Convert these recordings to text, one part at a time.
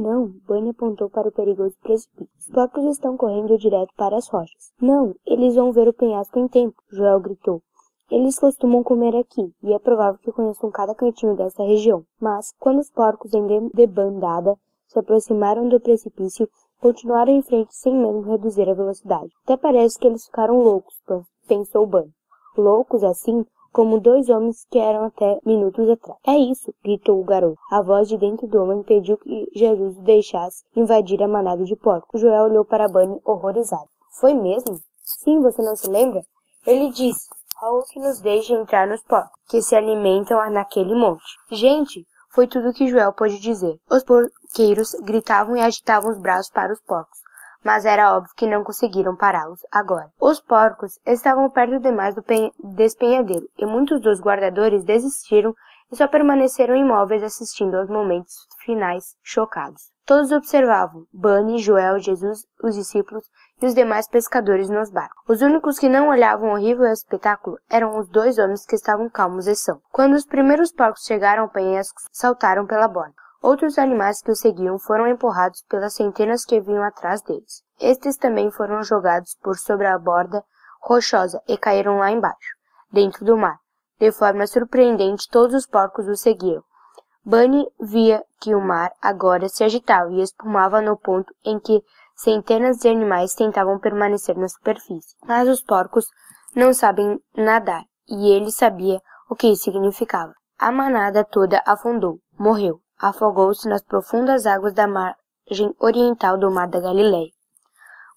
não! Bunny apontou para o perigoso precipício. Os porcos estão correndo direto para as rochas. Não! Eles vão ver o penhasco em tempo! Joel gritou. Eles costumam comer aqui, e é provável que conheçam cada cantinho dessa região. Mas, quando os porcos em debandada se aproximaram do precipício, continuaram em frente sem mesmo reduzir a velocidade. Até parece que eles ficaram loucos, pensou Bunny. Loucos assim, como dois homens que eram até minutos atrás. É isso, gritou o garoto. A voz de dentro do homem impediu que Jesus o deixasse invadir a manada de porcos. Joel olhou para Bunny horrorizado. Foi mesmo? Sim, você não se lembra? Ele disse, algo que nos deixe entrar nos porcos, que se alimentam naquele monte. Gente, foi tudo que Joel pôde dizer. Os porqueiros gritavam e agitavam os braços para os porcos, mas era óbvio que não conseguiram pará-los agora. Os porcos estavam perto demais do despenhadeiro, e muitos dos guardadores desistiram e só permaneceram imóveis assistindo aos momentos finais chocados. Todos observavam, Bunny, Joel, Jesus, os discípulos e os demais pescadores nos barcos. Os únicos que não olhavam o horrível espetáculo eram os dois homens que estavam calmos e sãos. Quando os primeiros porcos chegaram ao penhasco, saltaram pela borda. Outros animais que os seguiam foram empurrados pelas centenas que vinham atrás deles. Estes também foram jogados por sobre a borda rochosa e caíram lá embaixo, dentro do mar. De forma surpreendente, todos os porcos os seguiam. Bunny via que o mar agora se agitava e espumava no ponto em que centenas de animais tentavam permanecer na superfície. Mas os porcos não sabem nadar, e ele sabia o que isso significava. A manada toda afundou, morreu, afogou-se nas profundas águas da margem oriental do Mar da Galileia.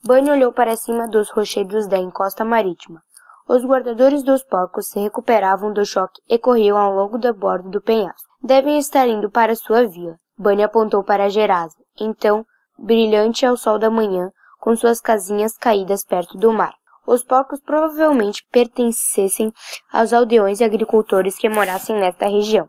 Bunny olhou para cima dos rochedos da encosta marítima. Os guardadores dos porcos se recuperavam do choque e corriam ao longo da borda do penhasco. Devem estar indo para sua vila. Bunny apontou para Gerasa, então, brilhante ao sol da manhã, com suas casinhas caídas perto do mar. Os porcos provavelmente pertencessem aos aldeões e agricultores que morassem nesta região.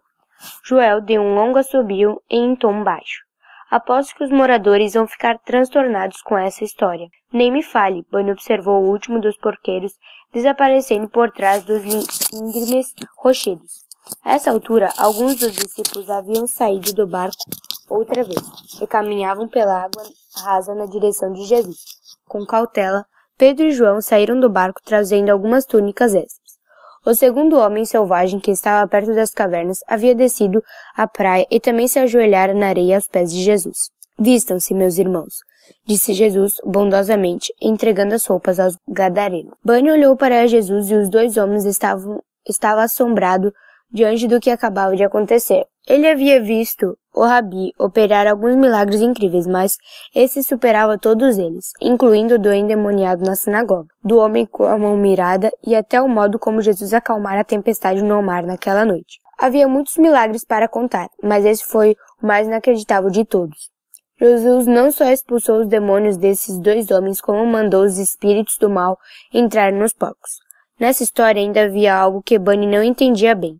Joel deu um longo assobio em tom baixo. Aposto que os moradores vão ficar transtornados com essa história. Nem me fale, Bunny observou o último dos porqueiros desaparecendo por trás dos íngremes rochedos. A essa altura, alguns dos discípulos haviam saído do barco outra vez e caminhavam pela água rasa na direção de Jesus. Com cautela, Pedro e João saíram do barco trazendo algumas túnicas extras. O segundo homem selvagem que estava perto das cavernas havia descido à praia e também se ajoelhara na areia aos pés de Jesus. Vistam-se, meus irmãos, disse Jesus bondosamente, entregando as roupas aos gadarenos. Bunny olhou para Jesus e os dois homens estava assombrado diante do que acabava de acontecer. Ele havia visto o Rabi operar alguns milagres incríveis, mas esse superava todos eles, incluindo o do endemoniado na sinagoga, do homem com a mão mirada e até o modo como Jesus acalmara a tempestade no mar naquela noite. Havia muitos milagres para contar, mas esse foi o mais inacreditável de todos. Jesus não só expulsou os demônios desses dois homens, como mandou os espíritos do mal entrar nos porcos. Nessa história ainda havia algo que Bunny não entendia bem.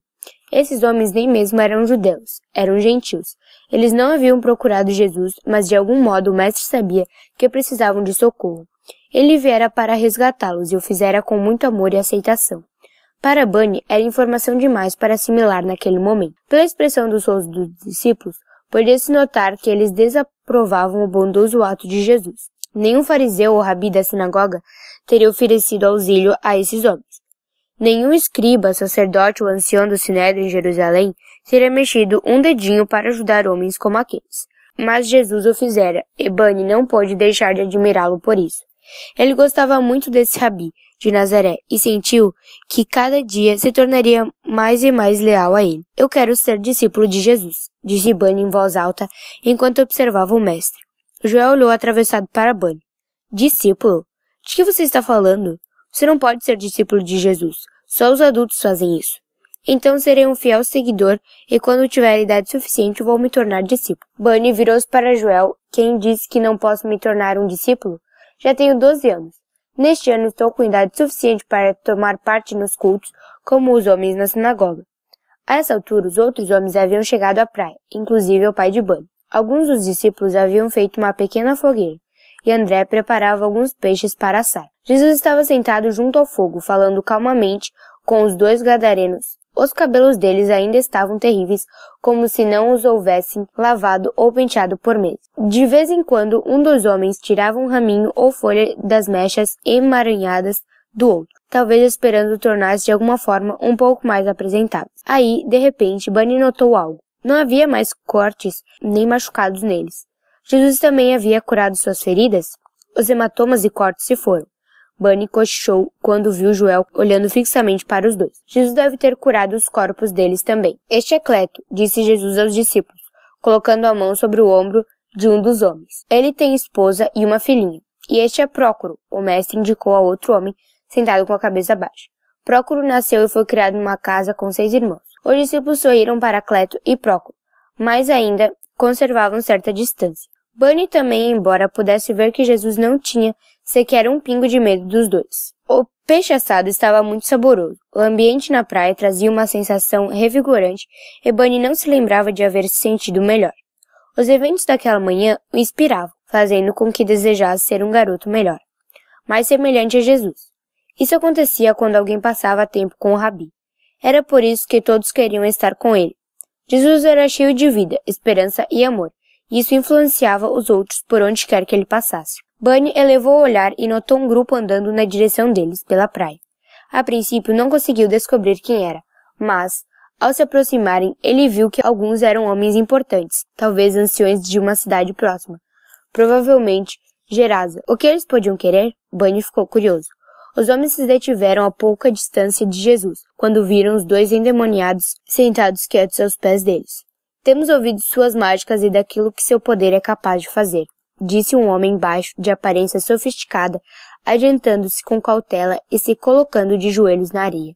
Esses homens nem mesmo eram judeus, eram gentios. Eles não haviam procurado Jesus, mas de algum modo o mestre sabia que precisavam de socorro. Ele viera para resgatá-los e o fizera com muito amor e aceitação. Para Bunny, era informação demais para assimilar naquele momento. Pela expressão dos rostos dos discípulos, podia-se notar que eles desaprovavam o bondoso ato de Jesus. Nenhum fariseu ou rabi da sinagoga teria oferecido auxílio a esses homens. Nenhum escriba, sacerdote ou ancião do Sinédrio em Jerusalém teria mexido um dedinho para ajudar homens como aqueles. Mas Jesus o fizera, e Bunny não pôde deixar de admirá-lo por isso. Ele gostava muito desse rabi de Nazaré e sentiu que cada dia se tornaria mais e mais leal a ele. Eu quero ser discípulo de Jesus, disse Bunny em voz alta enquanto observava o mestre. Joel olhou atravessado para Bunny. Discípulo? De que você está falando? Você não pode ser discípulo de Jesus. Só os adultos fazem isso. Então serei um fiel seguidor e quando tiver idade suficiente vou me tornar discípulo. Bunny virou-se para Joel. Quem disse que não posso me tornar um discípulo? Já tenho 12 anos. Neste ano estou com idade suficiente para tomar parte nos cultos como os homens na sinagoga. A essa altura os outros homens haviam chegado à praia, inclusive o pai de Bunny. Alguns dos discípulos haviam feito uma pequena fogueira e André preparava alguns peixes para assar. Jesus estava sentado junto ao fogo, falando calmamente com os dois gadarenos. Os cabelos deles ainda estavam terríveis, como se não os houvessem lavado ou penteado por meses. De vez em quando, um dos homens tirava um raminho ou folha das mechas emaranhadas do outro, talvez esperando tornar-se de alguma forma um pouco mais apresentáveis. Aí, de repente, Bunny notou algo. Não havia mais cortes nem machucados neles. Jesus também havia curado suas feridas? Os hematomas e cortes se foram. Bunny cochichou quando viu Joel olhando fixamente para os dois. Jesus deve ter curado os corpos deles também. Este é Cleto, disse Jesus aos discípulos, colocando a mão sobre o ombro de um dos homens. Ele tem esposa e uma filhinha. E este é Prócoro, o mestre indicou a outro homem, sentado com a cabeça baixa. Prócoro nasceu e foi criado numa casa com 6 irmãos. Os discípulos sorriram para Cleto e Prócoro, mas ainda conservavam certa distância. Bunny também, embora pudesse ver que Jesus não tinha sequer um pingo de medo dos dois. O peixe assado estava muito saboroso. O ambiente na praia trazia uma sensação revigorante e Bunny não se lembrava de haver se sentido melhor. Os eventos daquela manhã o inspiravam, fazendo com que desejasse ser um garoto melhor, mais semelhante a Jesus. Isso acontecia quando alguém passava tempo com o Rabi. Era por isso que todos queriam estar com ele. Jesus era cheio de vida, esperança e amor. Isso influenciava os outros por onde quer que ele passasse. Bunny elevou o olhar e notou um grupo andando na direção deles, pela praia. A princípio não conseguiu descobrir quem era, mas, ao se aproximarem, ele viu que alguns eram homens importantes, talvez anciões de uma cidade próxima. Provavelmente, Gerasa. O que eles podiam querer? Bunny ficou curioso. Os homens se detiveram a pouca distância de Jesus, quando viram os dois endemoniados sentados quietos aos pés deles. Temos ouvido suas mágicas e daquilo que seu poder é capaz de fazer, disse um homem baixo, de aparência sofisticada, adiantando-se com cautela e se colocando de joelhos na areia.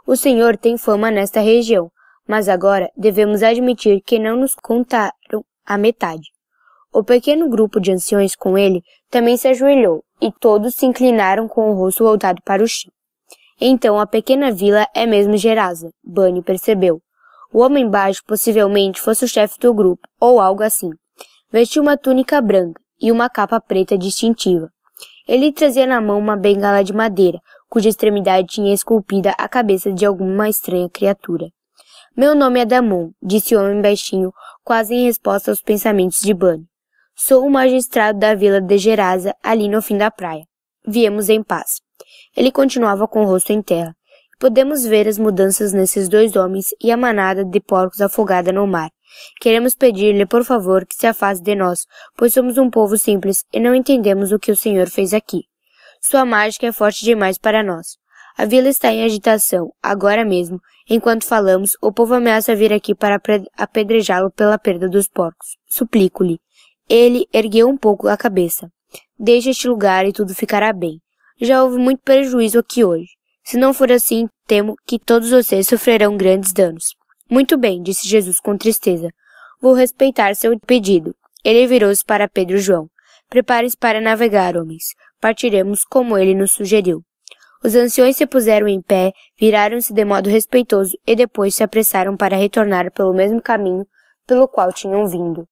O Senhor tem fama nesta região, mas agora devemos admitir que não nos contaram a metade. O pequeno grupo de anciões com ele também se ajoelhou, e todos se inclinaram com o rosto voltado para o chão. Então a pequena vila é mesmo Gerasa, Bunny percebeu. O homem baixo possivelmente fosse o chefe do grupo, ou algo assim. Vestia uma túnica branca e uma capa preta distintiva. Ele trazia na mão uma bengala de madeira, cuja extremidade tinha esculpida a cabeça de alguma estranha criatura. Meu nome é Damon, disse o homem baixinho, quase em resposta aos pensamentos de Bunny. Sou o magistrado da vila de Gerasa, ali no fim da praia. Viemos em paz. Ele continuava com o rosto em terra. Podemos ver as mudanças nesses dois homens e a manada de porcos afogada no mar. Queremos pedir-lhe, por favor, que se afaste de nós, pois somos um povo simples e não entendemos o que o Senhor fez aqui. Sua mágica é forte demais para nós. A vila está em agitação, agora mesmo. Enquanto falamos, o povo ameaça vir aqui para apedrejá-lo pela perda dos porcos. Suplico-lhe. Ele ergueu um pouco a cabeça. Deixe este lugar e tudo ficará bem. Já houve muito prejuízo aqui hoje. Se não for assim, temo que todos vocês sofrerão grandes danos. Muito bem, disse Jesus com tristeza. Vou respeitar seu pedido. Ele virou-se para Pedro e João. Preparem-se para navegar, homens. Partiremos como ele nos sugeriu. Os anciões se puseram em pé, viraram-se de modo respeitoso e depois se apressaram para retornar pelo mesmo caminho pelo qual tinham vindo.